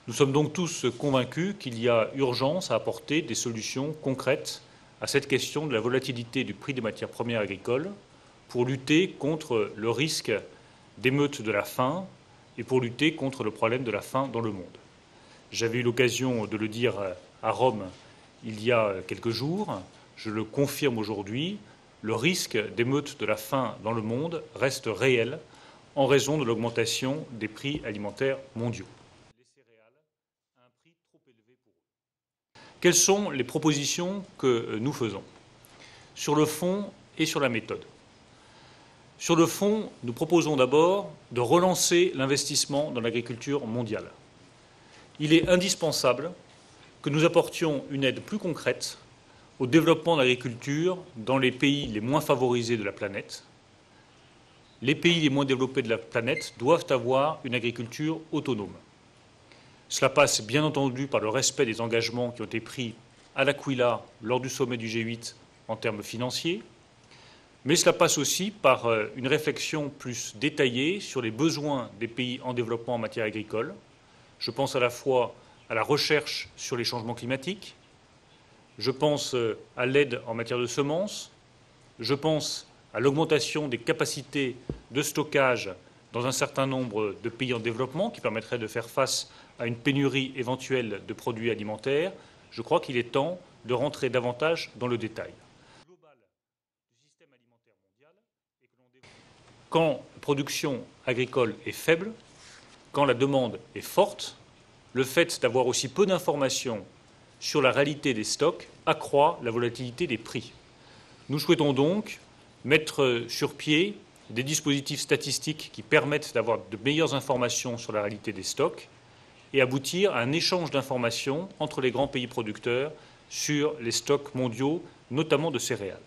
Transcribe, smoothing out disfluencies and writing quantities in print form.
Nous sommes donc tous convaincus qu'il y a urgence à apporter des solutions concrètes à cette question de la volatilité du prix des matières premières agricoles pour lutter contre le risque d'émeute de la faim et pour lutter contre le problème de la faim dans le monde. J'avais eu l'occasion de le dire à Rome il y a quelques jours, je le confirme aujourd'hui, le risque d'émeute de la faim dans le monde reste réel en raison de l'augmentation des prix alimentaires mondiaux. Quelles sont les propositions que nous faisons sur le fond et sur la méthode? Sur le fond, nous proposons d'abord de relancer l'investissement dans l'agriculture mondiale. Il est indispensable que nous apportions une aide plus concrète au développement de l'agriculture dans les pays les moins favorisés de la planète. Les pays les moins développés de la planète doivent avoir une agriculture autonome. Cela passe bien entendu par le respect des engagements qui ont été pris à l'Aquila lors du sommet du G8 en termes financiers, mais cela passe aussi par une réflexion plus détaillée sur les besoins des pays en développement en matière agricole. Je pense à la fois à la recherche sur les changements climatiques, je pense à l'aide en matière de semences, je pense à l'augmentation des capacités de stockage dans un certain nombre de pays en développement qui permettrait de faire face à une pénurie éventuelle de produits alimentaires. Je crois qu'il est temps de rentrer davantage dans le détail. Quand la production agricole est faible, quand la demande est forte, le fait d'avoir aussi peu d'informations sur la réalité des stocks accroît la volatilité des prix. Nous souhaitons donc mettre sur pied des dispositifs statistiques qui permettent d'avoir de meilleures informations sur la réalité des stocks et aboutir à un échange d'informations entre les grands pays producteurs sur les stocks mondiaux, notamment de céréales.